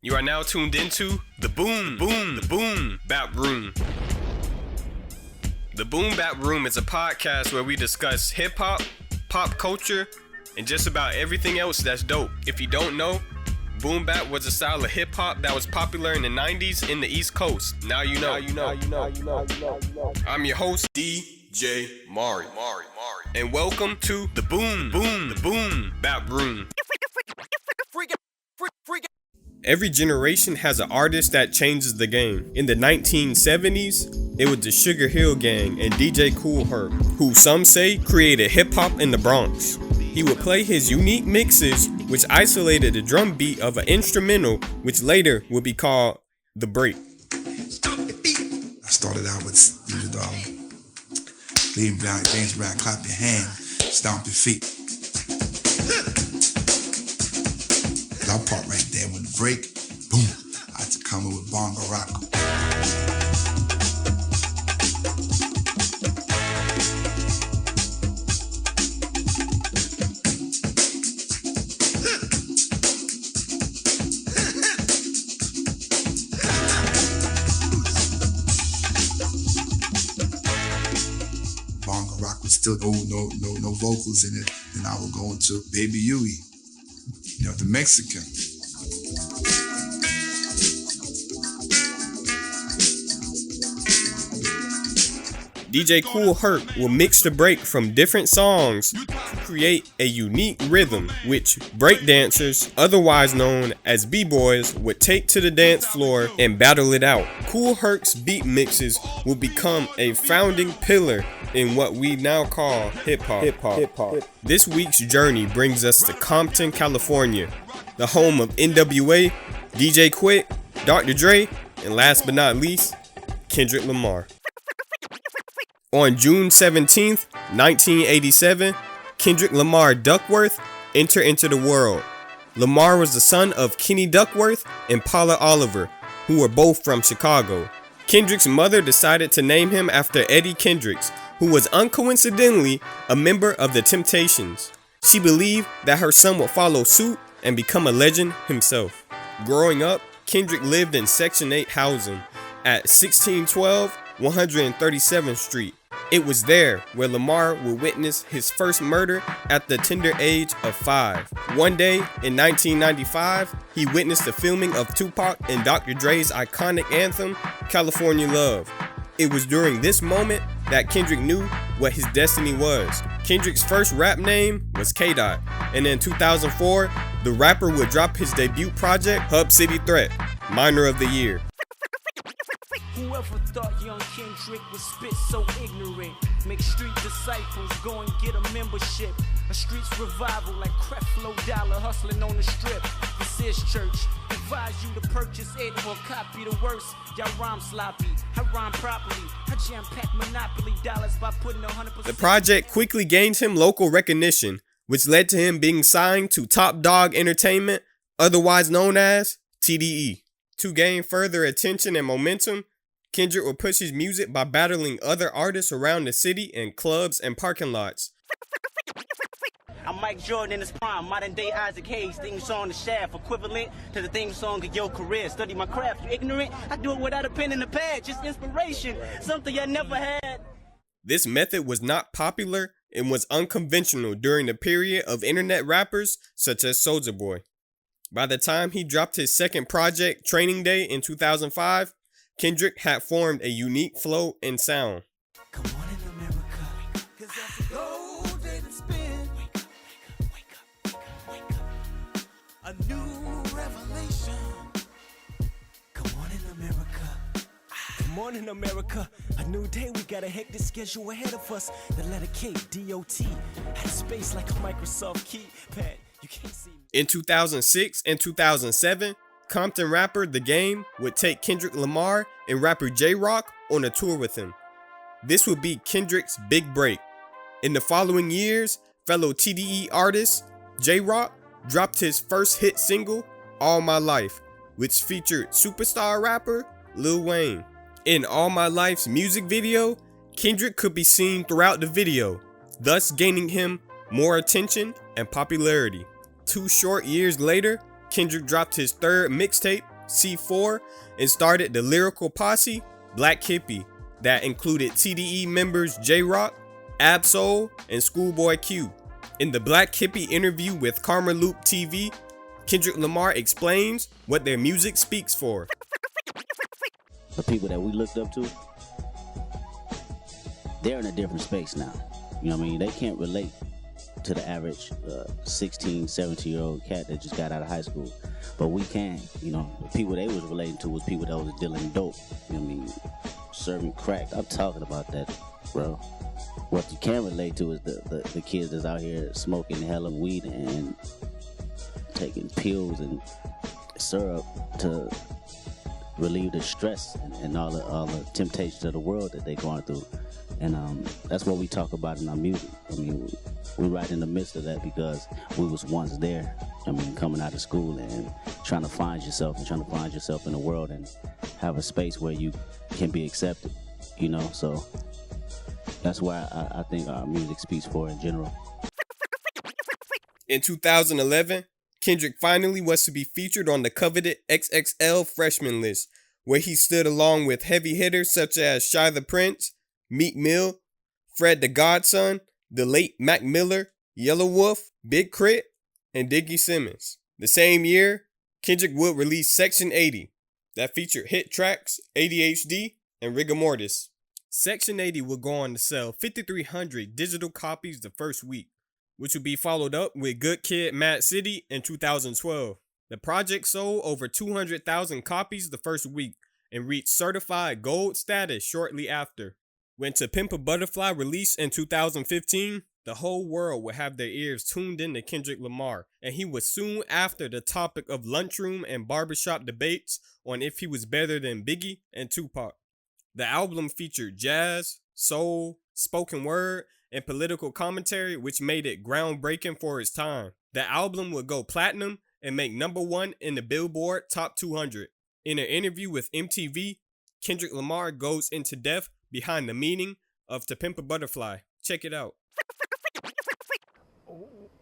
You are now tuned into the Boom Bap Room. The Boom Bap Room is a podcast where we discuss hip-hop, pop culture, and just about everything else that's dope. If you don't know, Boom Bap was a style of hip-hop that was popular in the 90s in the East Coast. Now you know. I'm your host, DJ Mari. And welcome to the Boom Bap Room. Every generation has an artist that changes the game. In the 1970s, it was the Sugar Hill Gang and DJ Kool Herc, who some say created hip-hop in the Bronx. He would play his unique mixes, which isolated the drum beat of an instrumental, which later would be called the break. I started out with lean back, dance back, clap your hand, stomp your feet. That part right there, when the break, boom, I had to come in with bongo rock. Bongo rock was still no vocals in it, and I would go into Baby Huey. You know, the Mexican. DJ Kool Herc will mix the break from different songs to create a unique rhythm, which breakdancers, otherwise known as b-boys, would take to the dance floor and battle it out. Kool Herc's beat mixes will become a founding pillar in what we now call hip-hop. This week's journey brings us to Compton, California, the home of NWA, DJ Quick, Dr. Dre, and last but not least, Kendrick Lamar. On June 17th, 1987, Kendrick Lamar Duckworth entered into the world. Lamar was the son of Kenny Duckworth and Paula Oliver, who were both from Chicago. Kendrick's mother decided to name him after Eddie Kendricks, who was uncoincidentally a member of the Temptations. She believed that her son would follow suit and become a legend himself. Growing up, Kendrick lived in Section 8 housing at 1612 137th Street. It was there where Lamar would witness his first murder at the tender age of 5. One day in 1995, he witnessed the filming of Tupac and Dr. Dre's iconic anthem, California Love. It was during this moment that Kendrick knew what his destiny was. Kendrick's first rap name was K-Dot, and in 2004, the rapper would drop his debut project, Hub City Threat, Minor of the Year. Whoever thought young Kendrick would spit so ignorant? Make street disciples go and get a membership. A streets revival like Creflo Dollar hustling on the strip. This is church. Advise you to purchase it or copy the worst. Y'all rhyme sloppy. I rhyme properly. I jam-pack Monopoly dollars by putting 100%. The project quickly gained him local recognition, which led to him being signed to Top Dog Entertainment, otherwise known as TDE. To gain further attention and momentum, Kendrick would push his music by battling other artists around the city in clubs and parking lots. I'm Mike Jordan in his prime, modern day Isaac Hayes, theme song The Shaft, equivalent to the theme song of your career. Study my craft, you ignorant? I do it without a pen and a pad, just inspiration, something I never had. This method was not popular and was unconventional during the period of internet rappers such as Soulja Boy. By the time he dropped his second project, Training Day, in 2005, Kendrick had formed a unique flow and sound. Come on in America, 'cause that's a gold day to spend. Wake up. A new revelation. Come on in America. Come on in America. A new day, we got a hectic schedule ahead of us. The letter K, DOT, out of space like a Microsoft keypad. You can't see me. In 2006 and 2007, Compton rapper The Game would take Kendrick Lamar and rapper J-Rock on a tour with him. This would be Kendrick's big break. In the following years, fellow TDE artist J-Rock dropped his first hit single, All My Life, which featured superstar rapper Lil Wayne. In All My Life's music video, Kendrick could be seen throughout the video, thus gaining him more attention and popularity. 2 short years later, Kendrick dropped his third mixtape, C4, and started the lyrical posse Black Hippie that included TDE members J-Rock, Ab-Soul, and Schoolboy Q. In the Black Hippie interview with Karma Loop TV, Kendrick Lamar explains what their music speaks for. The people that we looked up to, they're in a different space now. You know what I mean? They can't relate to the average 16, 17-year-old cat that just got out of high school. But we can. You know, the people they was relating to was people that was dealing dope. You know what I mean? Serving crack. I'm talking about that, bro. What you can relate to is the kids that's out here smoking hella weed and taking pills and syrup to relieve the stress and all the temptations of the world that they're going through. And that's what we talk about in our music. I mean, we're right in the midst of that because we was once there. I mean, coming out of school and trying to find yourself in the world and have a space where you can be accepted, you know? So that's why I think our music speaks for in general. In 2011, Kendrick finally was to be featured on the coveted XXL freshman list, where he stood along with heavy hitters such as Shy the Prince, Meek Mill, Fred the Godson, the late Mac Miller, Yellow Wolf, Big Crit, and Diggy Simmons. The same year, Kendrick would release Section 80, that featured hit tracks ADHD and Rigor Mortis. Section 80 would go on to sell 5,300 digital copies the first week, which would be followed up with Good Kid, Mad City in 2012. The project sold over 200,000 copies the first week and reached certified gold status shortly after. When To Pimp a Butterfly released in 2015, the whole world would have their ears tuned in to Kendrick Lamar, and he was soon after the topic of lunchroom and barbershop debates on if he was better than Biggie and Tupac. The album featured jazz, soul, spoken word, and political commentary, which made it groundbreaking for its time. The album would go platinum and make #1 in the Billboard Top 200. In an interview with MTV, Kendrick Lamar goes into depth behind the meaning of To Pimp a Butterfly. Check it out.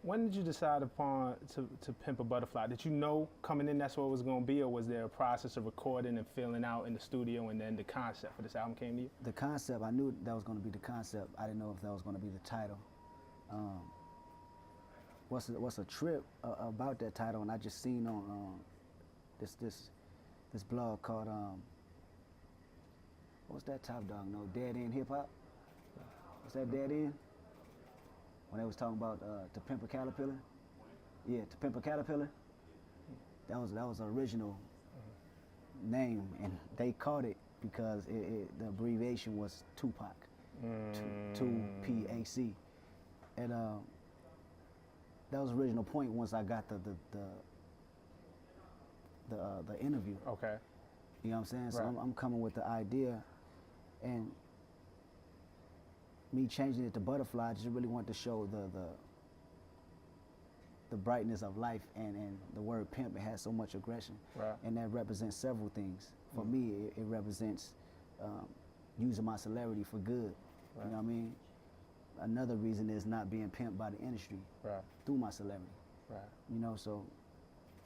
When did you decide upon to Pimp a Butterfly? Did you know coming in that's what it was going to be, or was there a process of recording and filling out in the studio and then the concept for this album came to you? The concept, I knew that was going to be the concept. I didn't know if that was going to be the title. What's a trip about that title, and I just seen on this blog called what's that Top Dog? No, Dead End Hip Hop. What's that, Dead End? When they was talking about To Pimp a Caterpillar. Yeah, To Pimp a Caterpillar. That was the original name, and they caught it because the abbreviation was Tupac. 2PAC. And that was the original point once I got the interview. Okay. You know what I'm saying? So Right. I'm coming with the idea, and me changing it to Butterfly, I just really want to show the brightness of life, and the word pimp, it has so much aggression. Right. And that represents several things. For me, it represents using my celebrity for good. Right. You know what I mean? Another reason is not being pimped by the industry Right. through my celebrity. Right. You know, so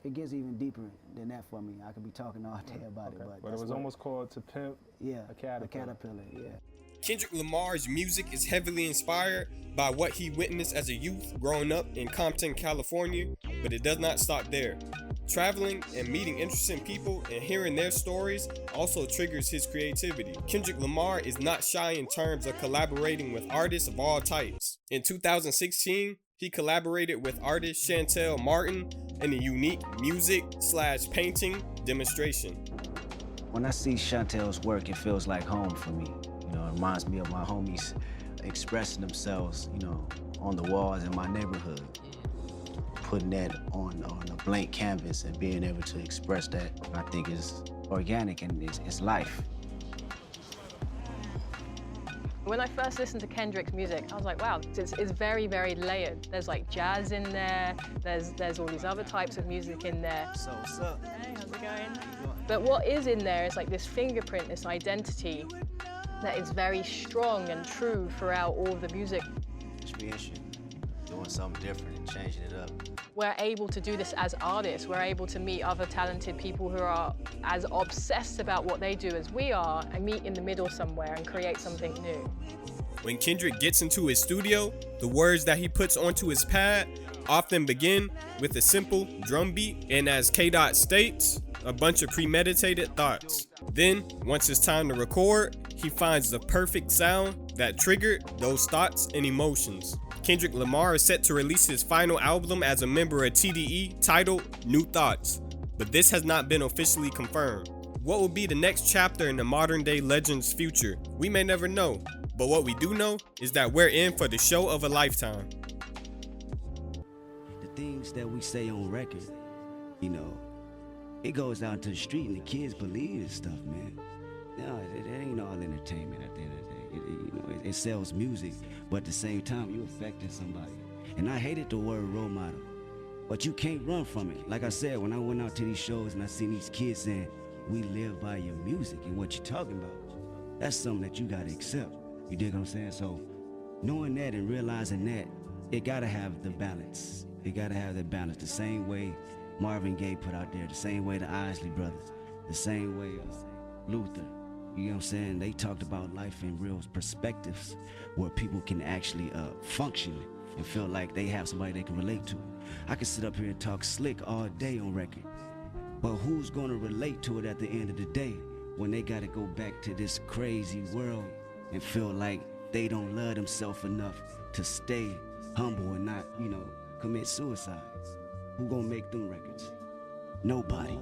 it gets even deeper than that for me. I could be talking all day about it, Okay. but But it that's was what- almost called To Pimp yeah, a Caterpillar. A caterpillar, yeah. Kendrick Lamar's music is heavily inspired by what he witnessed as a youth growing up in Compton, California, but it does not stop there. Traveling and meeting interesting people and hearing their stories also triggers his creativity. Kendrick Lamar is not shy in terms of collaborating with artists of all types. In 2016, he collaborated with artist Chantel Martin in a unique music/painting demonstration. When I see Chantel's work, it feels like home for me. You know, it reminds me of my homies expressing themselves, you know, on the walls in my neighborhood. Putting that on a blank canvas and being able to express that, I think is organic and it's life. When I first listened to Kendrick's music, I was like, wow, it's very, very layered. There's like jazz in there, there's all these other types of music in there. So what's up? Hey, how's it going? But what is in there is like this fingerprint, this identity that is very strong and true throughout all of the music. Just being shit, doing doing something different and changing it up. We're able to do this as artists. We're able to meet other talented people who are as obsessed about what they do as we are and meet in the middle somewhere and create something new. When Kendrick gets into his studio, the words that he puts onto his pad often begin with a simple drum beat and, as K-Dot states, a bunch of premeditated thoughts. Then, once it's time to record, he finds the perfect sound that triggered those thoughts and emotions. Kendrick Lamar is set to release his final album as a member of TDE titled New Thoughts, but this has not been officially confirmed. What will be the next chapter in the modern day legend's future? We may never know, but what we do know is that we're in for the show of a lifetime. The things that we say on record, you know, it goes out to the street and the kids believe this stuff, man. No, it ain't all entertainment at the end of the day. It sells music, but at the same time, you're affecting somebody. And I hated the word role model, but you can't run from it. Like I said, when I went out to these shows and I seen these kids saying, we live by your music and what you're talking about, that's something that you gotta accept. You dig what I'm saying? So knowing that and realizing that, it gotta have the balance. It gotta have the balance. The same way Marvin Gaye put out there, the same way the Isley Brothers, the same way Luther. You know what I'm saying? They talked about life in real perspectives where people can actually function and feel like they have somebody they can relate to. I can sit up here and talk slick all day on record, but who's gonna relate to it at the end of the day when they gotta go back to this crazy world and feel like they don't love themselves enough to stay humble and not, you know, commit suicide? Who gonna make them records? Nobody.